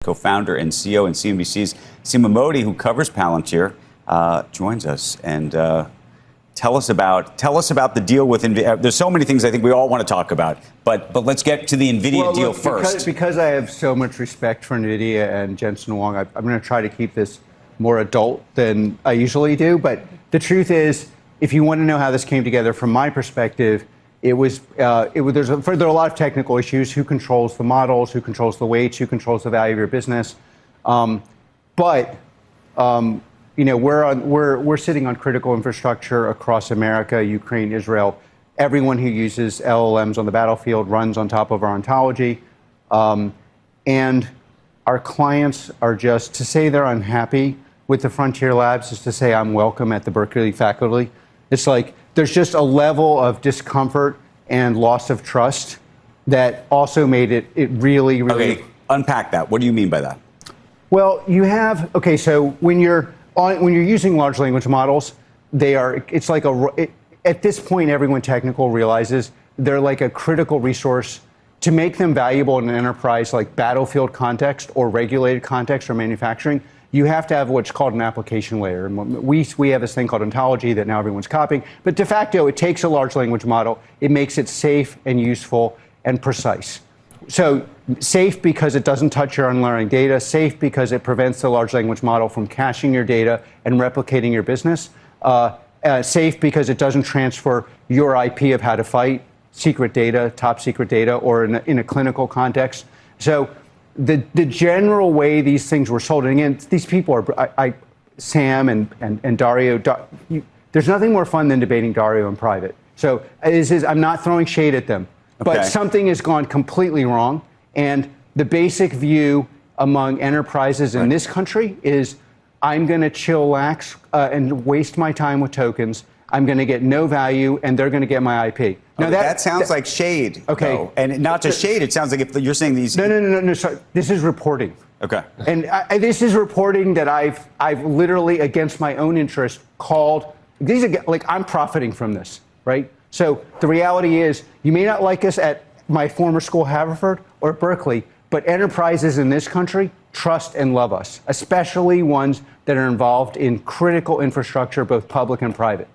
co-founder and CEO, and CNBC's Seema Modi, who covers Palantir, joins us. And tell us about the deal with NVIDIA. There's so many things I think we all want to talk about, but let's get to the NVIDIA deal first. Because I have so much respect for NVIDIA and Jensen Huang, I'm going to try to keep this more adult than I usually do. But the truth is, if you want to know how this came together, from my perspective, there are a lot of technical issues. Who controls the models? Who controls the weights? Who controls the value of your business? We're sitting on critical infrastructure across America, Ukraine, Israel. Everyone who uses LLMs on the battlefield runs on top of our ontology. And our clients are just, to say they're unhappy with the Frontier Labs is to say I'm welcome at the Berkeley faculty. It's like there's just a level of discomfort and loss of trust that also made it really, really... Okay, unpack that. What do you mean by that? Well, you have... Okay, so when you're using large language models, at this point, everyone technical realizes they're like a critical resource. To make them valuable in an enterprise like battlefield context or regulated context or manufacturing, you have to have what's called an application layer. And we have this thing called ontology that now everyone's copying. But de facto, it takes a large language model. It makes it safe and useful and precise. So safe because it doesn't touch your underlying data, safe because it prevents the large language model from caching your data and replicating your business, safe because it doesn't transfer your IP of how to fight, secret data, top secret data, or in a clinical context. So the general way these things were sold, and again, these people are, Sam and Dario, there's nothing more fun than debating Dario in private. So I'm not throwing shade at them, but something has gone completely wrong. And the basic view among enterprises in this country is I'm going to chillax and waste my time with tokens. I'm going to get no value, and they're going to get my IP. Now that sounds like shade. Okay, though. And not just shade. It sounds like if you're saying these. No. Sorry. This is reporting. Okay. And this is reporting that I've literally, against my own interest, called. These are like I'm profiting from this, right? So the reality is, you may not like us at my former school, Haverford or Berkeley, but enterprises in this country trust and love us, especially ones that are involved in critical infrastructure, both public and private.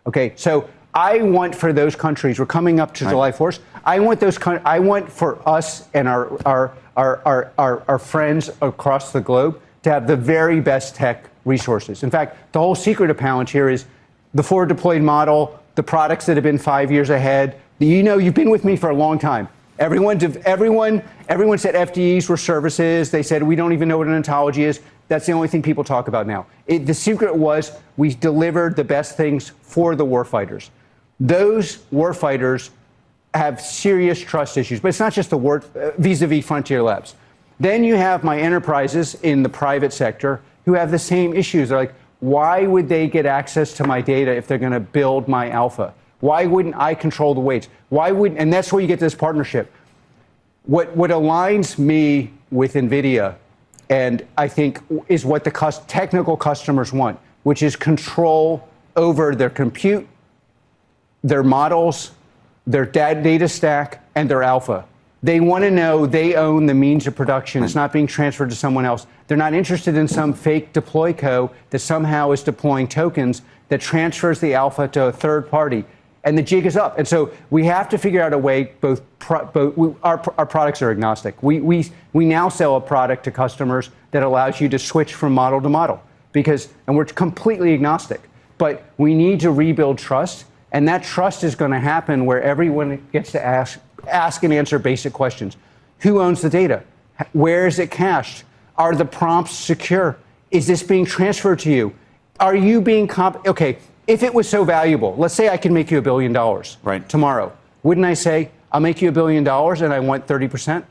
Okay, so I want for those countries, we're coming up to July 4th, I want for us and our friends across the globe to have the very best tech resources. In fact, the whole secret of Palantir is the forward deployed model, the products that have been 5 years ahead. You've been with me for a long time. Everyone said FDEs were services. They said we don't even know what an ontology is. That's the only thing people talk about now. The secret was we delivered the best things for the warfighters. Those warfighters have serious trust issues, but it's not just the vis-a-vis Frontier Labs. Then you have my enterprises in the private sector who have the same issues. They're like, why would they get access to my data if they're going to build my alpha? Why wouldn't I control the weights? And that's where you get this partnership. What aligns me with NVIDIA, and I think is what the technical customers want, which is control over their compute, their models, their data stack, and their alpha. They want to know they own the means of production. It's not being transferred to someone else. They're not interested in some fake deploy co that somehow is deploying tokens that transfers the alpha to a third party. And the jig is up. And so we have to figure out a way, our products are agnostic. We now sell a product to customers that allows you to switch from model to model and we're completely agnostic. But we need to rebuild trust. And that trust is going to happen where everyone gets to ask and answer basic questions. Who owns the data? Where is it cached? Are the prompts secure? Is this being transferred to you? Are you being okay? If it was so valuable, let's say I can make you $1 billion tomorrow. Wouldn't I say, I'll make you $1 billion and I want 30%?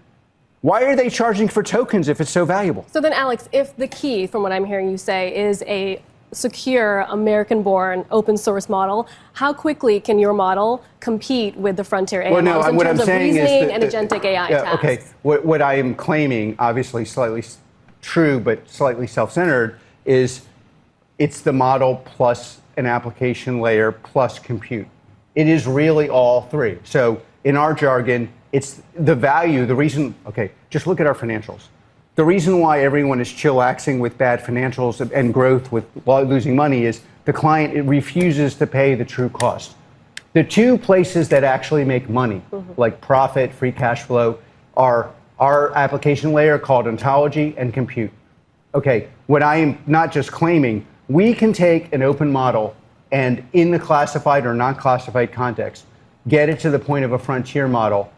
Why are they charging for tokens if it's so valuable? So then, Alex, if the key, from what I'm hearing you say, is a secure, American-born, open-source model, how quickly can your model compete with the frontier AI models in terms of reasoning and agentic AI tasks? Okay, what I am claiming, obviously slightly true but slightly self-centered, is it's the model plus an application layer plus compute. It is really all three. So in our jargon, it's the value, the reason, okay, just look at our financials. the reason why everyone is chillaxing with bad financials and growth with losing money is the client refuses to pay the true cost. The two places that actually make money, like profit, free cash flow, are our application layer called ontology and compute. Okay, what I am not just claiming, we can take an open model and in the classified or non-classified context, get it to the point of a frontier model,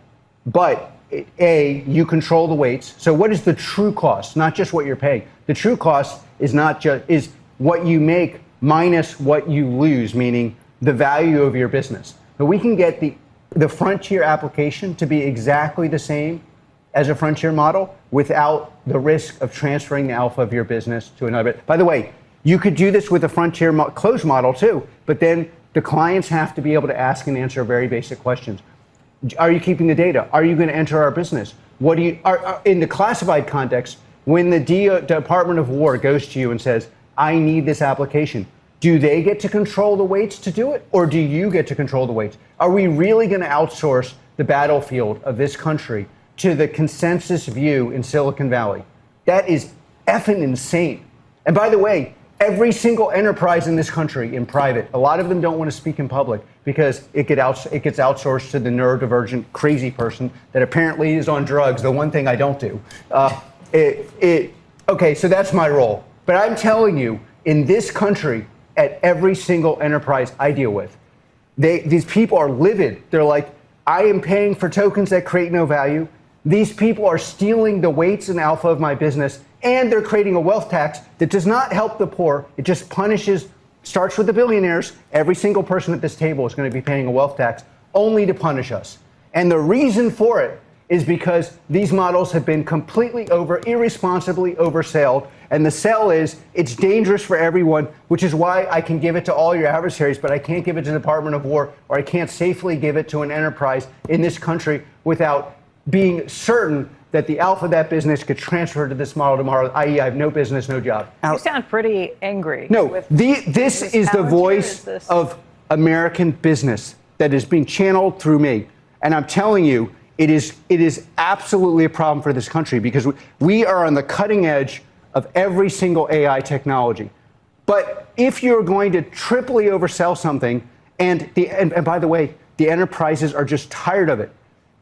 but you control the weights. So what is the true cost? Not just what you're paying. The true cost is is what you make minus what you lose, meaning the value of your business. But we can get the frontier application to be exactly the same as a frontier model without the risk of transferring the alpha of your business to another. By the way, you could do this with a frontier closed model too, but then the clients have to be able to ask and answer very basic questions. Are you keeping the data? Are you going to enter our business? What do you in the classified context? When the Department of War goes to you and says, "I need this application," do they get to control the weights to do it, or do you get to control the weights? Are we really going to outsource the battlefield of this country to the consensus view in Silicon Valley? That is effing insane. And by the way, every single enterprise in this country in private, a lot of them don't want to speak in public because it gets outsourced to the neurodivergent crazy person that apparently is on drugs, the one thing I don't do. Okay, so that's my role. But I'm telling you, in this country, at every single enterprise I deal with, these people are livid. They're like, I am paying for tokens that create no value. These people are stealing the weights and alpha of my business, and they're creating a wealth tax that does not help the poor. It just punishes, starts with the billionaires. Every single person at this table is going to be paying a wealth tax only to punish us. And the reason for it is because these models have been completely irresponsibly oversold. And the sell is, it's dangerous for everyone, which is why I can give it to all your adversaries, but I can't give it to the Department of War, or I can't safely give it to an enterprise in this country without being certain that the alpha of that business could transfer to this model tomorrow, i.e. I have no business, no job. You sound pretty angry. No, this is the voice of American business that is being channeled through me. And I'm telling you, it is absolutely a problem for this country because we are on the cutting edge of every single AI technology. But if you're going to triply oversell something, and by the way, the enterprises are just tired of it.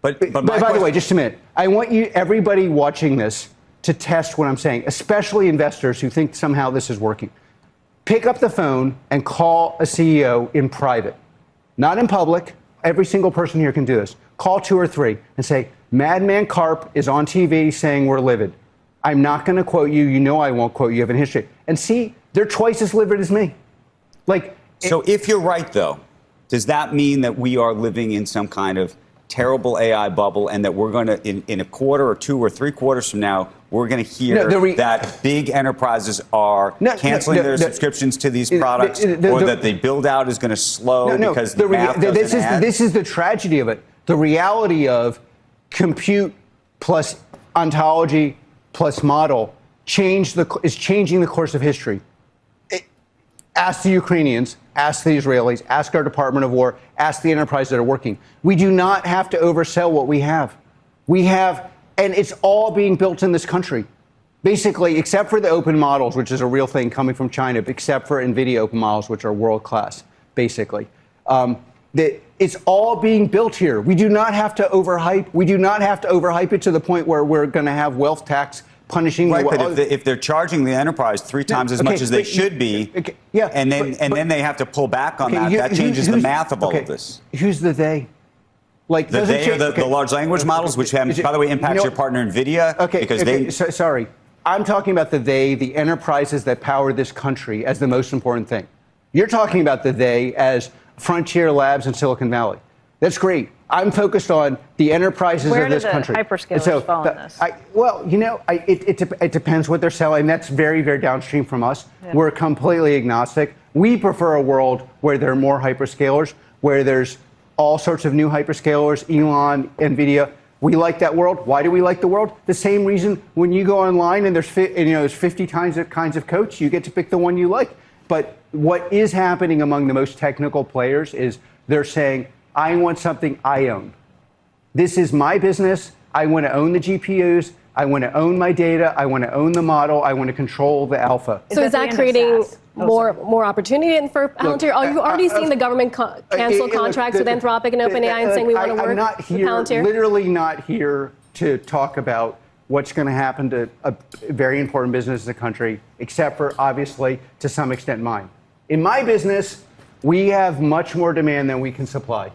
But by the way, just a minute. I want everybody watching this to test what I'm saying, especially investors who think somehow this is working. Pick up the phone and call a CEO in private, not in public. Every single person here can do this. Call 2 or 3 and say, Madman Karp is on TV saying we're livid. I'm not going to quote you. You know I won't quote you. You have a history. And see, they're twice as livid as me. So if you're right, though, does that mean that we are living in some kind of terrible AI bubble and that we're going to, in a quarter or 2 or 3 quarters from now, we're going to hear that big enterprises are canceling their subscriptions to these products, or that the build out is going to slow because the math doesn't add? This is the tragedy of it. The reality of compute plus ontology plus model is changing the course of history. Ask the Ukrainians, ask the Israelis, ask our Department of War, ask the enterprises that are working. We do not have to oversell what we have. We have, and it's all being built in this country. Basically, except for the open models, which is a real thing coming from China, except for NVIDIA open models, which are world class, basically. It's all being built here. We do not have to overhype. We do not have to overhype it to the point where we're going to have wealth tax punishing. Right, but if they're charging the enterprise 3 times as much as they should be, and then they have to pull back on that changes the math of all of this. Who's the they? Like the large language models, which by the way impacts your partner NVIDIA, sorry, I'm talking about the enterprises that power this country as the most important thing. You're talking about the they as Frontier Labs in Silicon Valley. That's great. I'm focused on the enterprises of this country. Where do the hyperscalers fall in this? It depends what they're selling. That's very, very downstream from us. Yeah. We're completely agnostic. We prefer a world where there are more hyperscalers, where there's all sorts of new hyperscalers, Elon, NVIDIA. We like that world. Why do we like the world? The same reason when you go online and there's 50 kinds of coats, you get to pick the one you like. But what is happening among the most technical players is they're saying, I want something I own. This is my business. I want to own the GPUs. I want to own my data. I want to own the model. I want to control the alpha. So is that creating more opportunity for Palantir? Are you already seeing the government cancel contracts with Anthropic and OpenAI and saying we want to work I'm not here, with Palantir? literally not here to talk about what's going to happen to a very important business in the country, except for, obviously, to some extent mine. In my business, we have much more demand than we can supply.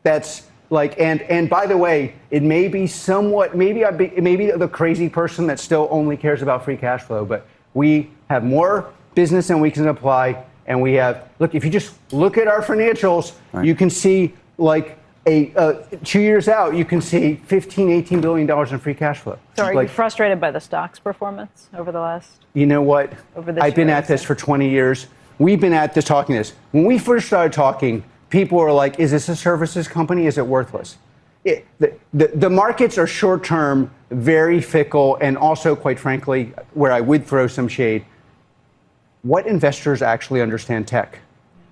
That's like, and by the way, it may be somewhat, maybe the crazy person that still only cares about free cash flow, but we have more business than we can supply, and we have, look, if you just look at our financials, right, you can see like 2 years out, you can see $18 billion in free cash flow. So are you frustrated by the stock's performance over the last? You know what? I've been at this for 20 years. We've been at this talking this. When we first started talking, people were like, is this a services company? Is it worthless? The markets are short-term, very fickle, and also, quite frankly, where I would throw some shade, what investors actually understand tech?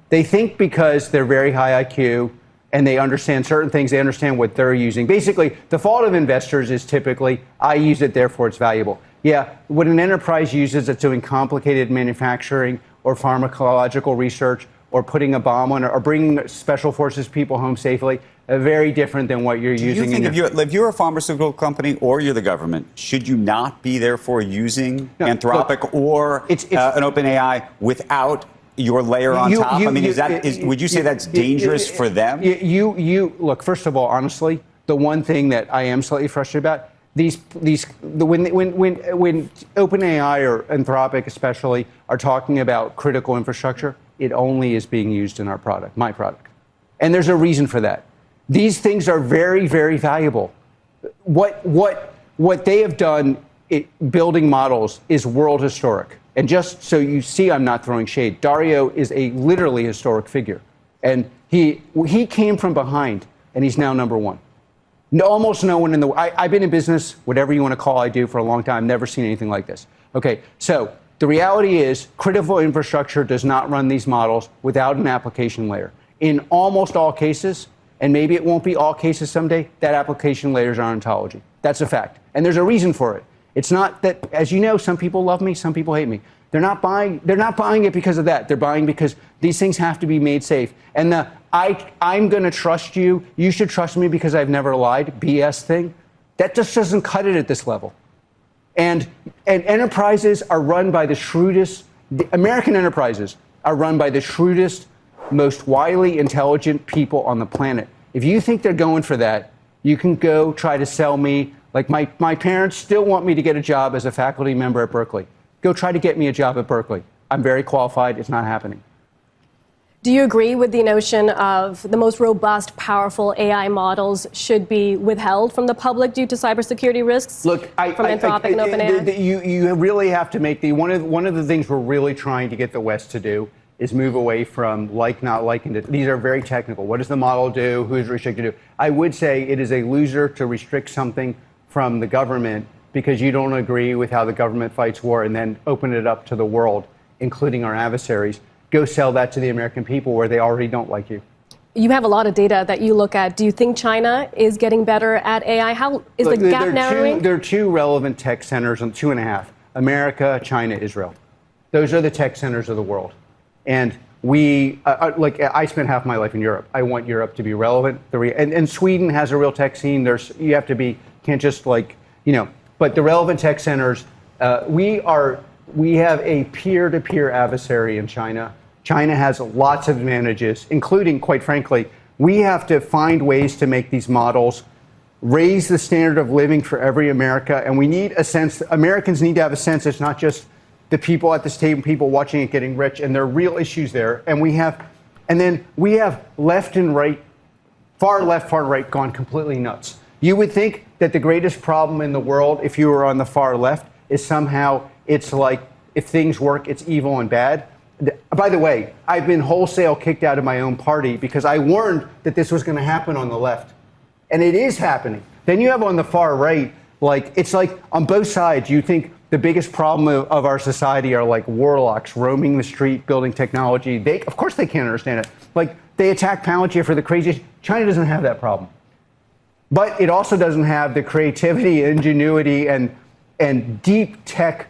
They think because they're very high IQ and they understand certain things, they understand what they're using. Basically, the fault of investors is typically, I use it, therefore it's valuable. Yeah, what an enterprise uses that's doing complicated manufacturing or pharmacological research or putting a bomb on it or bringing special forces people home safely, very different than what you're using. Do you think if you're a pharmaceutical company or you're the government, should you not be therefore using Anthropic or an OpenAI without your layer on top? I mean, would you say that's dangerous for them? Look, first of all, honestly, the one thing that I am slightly frustrated about, when OpenAI or Anthropic especially are talking about critical infrastructure, it only is being used in our product, my product. And there's a reason for that. These things are very, very valuable. What they have done building models is world historic. And just so you see, I'm not throwing shade. Dario is a literally historic figure. And he came from behind, and he's now number one. Almost no one in the world. I've been in business, whatever you want to call I do, for a long time. Never seen anything like this. Okay, so the reality is critical infrastructure does not run these models without an application layer. In almost all cases, and maybe it won't be all cases someday, that application layer is our ontology. That's a fact. And there's a reason for it. It's not that, as you know, some people love me, some people hate me. They're not buying it because of that. They're buying because these things have to be made safe. And I'm going to trust you, you should trust me because I've never lied BS thing, that just doesn't cut it at this level. And enterprises are run by the shrewdest, American enterprises are run by the shrewdest, most wily intelligent people on the planet. If you think they're going for that, you can go try to sell me. Like my parents still want me to get a job as a faculty member at Berkeley. Go try to get me a job at Berkeley. I'm very qualified. It's not happening. Do you agree with the notion of the most robust, powerful AI models should be withheld from the public due to cybersecurity risks? Look, from Anthropic and OpenAI? You really have to make one of the things we're really trying to get the West to do is move away from like, not liking. These are very technical. What does the model do? Who is restricted to do? I would say it is a loser to restrict something from the government because you don't agree with how the government fights war and then open it up to the world, including our adversaries. Go sell that to the American people where they already don't like you. You have a lot of data that you look at. Do you think China is getting better at AI? How is the gap narrowing? There are two relevant tech centers, and 2.5. America, China, Israel. Those are the tech centers of the world. And I spent half my life in Europe. I want Europe to be relevant. And Sweden has a real tech scene. You have to be, can't just but the relevant tech centers, we have a peer-to-peer adversary in China. China has lots of advantages, including, quite frankly, we have to find ways to make these models raise the standard of living for every America. And we need a sense, Americans need to have a sense it's not just the people at this table, people watching it getting rich, and there are real issues there. And then we have left and right, far left, far right, gone completely nuts. You would think that the greatest problem in the world, if you were on the far left, is somehow it's like if things work, it's evil and bad. By the way, I've been wholesale kicked out of my own party because I warned that this was going to happen on the left. And it is happening. Then you have on the far right, it's like on both sides, you think the biggest problem of our society are like warlocks roaming the street, building technology. Of course they can't understand it. They attack Palantir for the craziest. China doesn't have that problem. But it also doesn't have the creativity, ingenuity, and and deep tech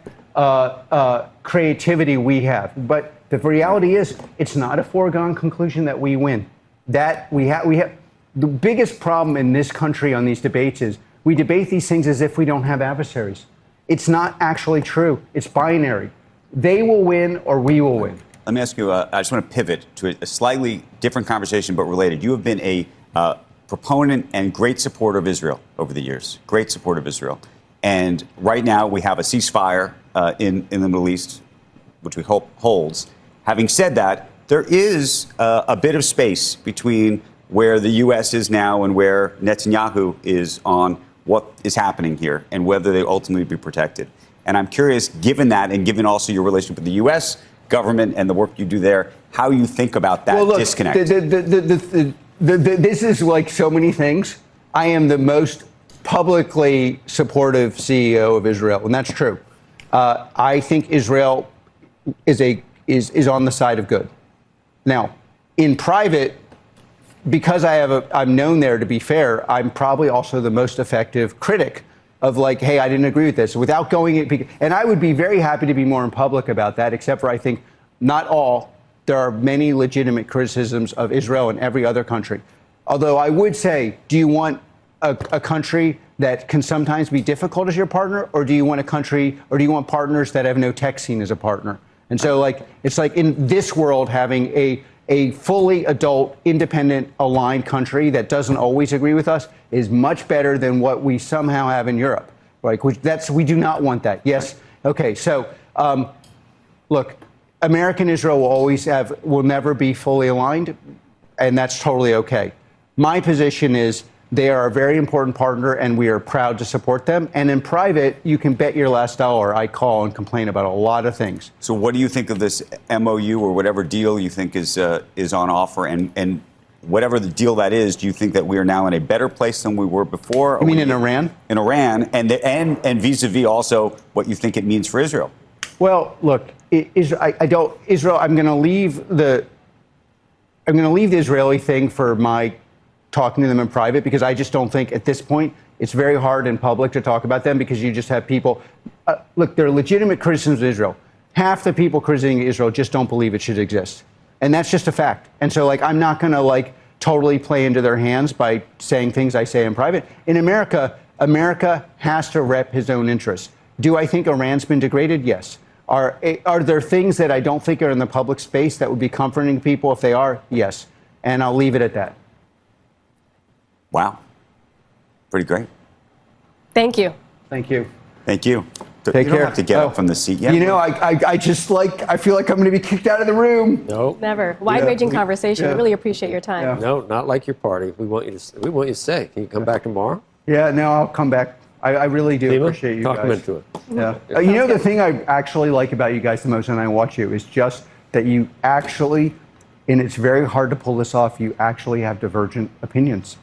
creativity we have. But the reality is, it's not a foregone conclusion that we win. That we have the biggest problem in this country on these debates is we debate these things as if we don't have adversaries. It's not actually true. It's binary. They will win or we will win. Let me ask you, I just want to pivot to a slightly different conversation, but related. You have been a proponent and great supporter of Israel over the years. Great supporter of Israel. And right now we have a ceasefire in the Middle East, which we hope holds. Having said that, there is a bit of space between where the U.S. is now and where Netanyahu is on what is happening here and whether they ultimately be protected. And I'm curious, given that and given also your relationship with the U.S. government and the work you do there, how you think about that disconnect. This is like so many things. I am the most publicly supportive CEO of Israel, and that's true. I think Israel is on the side of good. Now, in private, because I'm known there to be fair, I'm probably also the most effective critic of like, hey, I didn't agree with this, without going it. And I would be very happy to be more in public about that, except for I think not all. There are many legitimate criticisms of Israel and every other country. Although I would say, do you want a country that can sometimes be difficult as your partner, or do you want partners that have no tech scene as a partner? And so like, it's like in this world, having a fully adult, independent, aligned country that doesn't always agree with us is much better than what we somehow have in Europe. Like, we do not want that. Yes. Okay. So, look, America and Israel will never be fully aligned, and that's totally okay. My position is they are a very important partner, and we are proud to support them. And in private, you can bet your last dollar I call and complain about a lot of things. So what do you think of this MOU or whatever deal you think is on offer? And whatever the deal that is, do you think that we are now in a better place than we were before? You mean in Iran? In Iran, and vis-a-vis also what you think it means for Israel. Well, look, Israel. I'm going to leave the Israeli thing for my talking to them in private, because I just don't think at this point it's very hard in public to talk about them, because you just have people. Look, there are legitimate criticisms of Israel. Half the people criticizing Israel just don't believe it should exist, and that's just a fact. And so, like, I'm not going to like totally play into their hands by saying things I say in private. In America, America has to rep his own interests. Do I think Iran's been degraded? Yes. Are there things that I don't think are in the public space that would be comforting to people if they are? Yes. And I'll leave it at that. Wow. Pretty great. Thank you. Thank you. Thank you. Take you care. Don't have to get up from the seat yet. You know, I just like, I feel like I'm going to be kicked out of the room. No. Never. Wide-ranging conversation. yeah. I really appreciate your time. Yeah. No, not like your party. We want you to stay. Can you come back tomorrow? Yeah, no, I'll come back. I really do appreciate you Talk guys. them into it. Yeah. You know, the thing I actually like about you guys the most when I watch you is just that you actually, and it's very hard to pull this off, you actually have divergent opinions.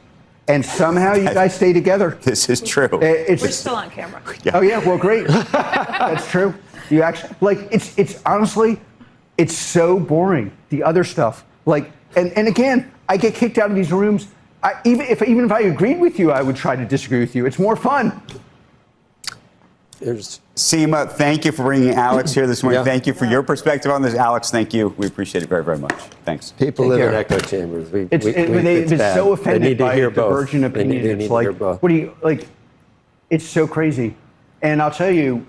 And somehow you guys stay together. This is true. We're still on camera. Oh yeah, well, great. That's true. You actually, like, it's honestly, it's so boring, the other stuff. Like, and again, I get kicked out of these rooms. Even if I agreed with you, I would try to disagree with you. It's more fun. Seema, thank you for bringing Alex here this morning. Yeah. Thank you for your perspective on this. Alex, thank you. We appreciate it very, very much. Thanks. People live in echo chambers. They're so offended by divergent opinions. They need to hear both. What do you like? It's so crazy. And I'll tell you,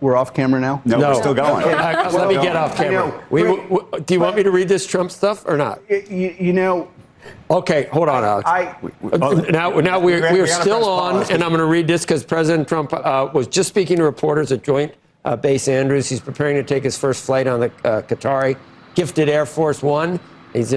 we're off camera now. No, we're still going. Let me get off camera. Do you want me to read this Trump stuff or not? You know. Okay, hold on, Alex. Now we're still on, and I'm going to read this because President Trump was just speaking to reporters at Joint Base Andrews. He's preparing to take his first flight on the Qatari gifted Air Force One. He's in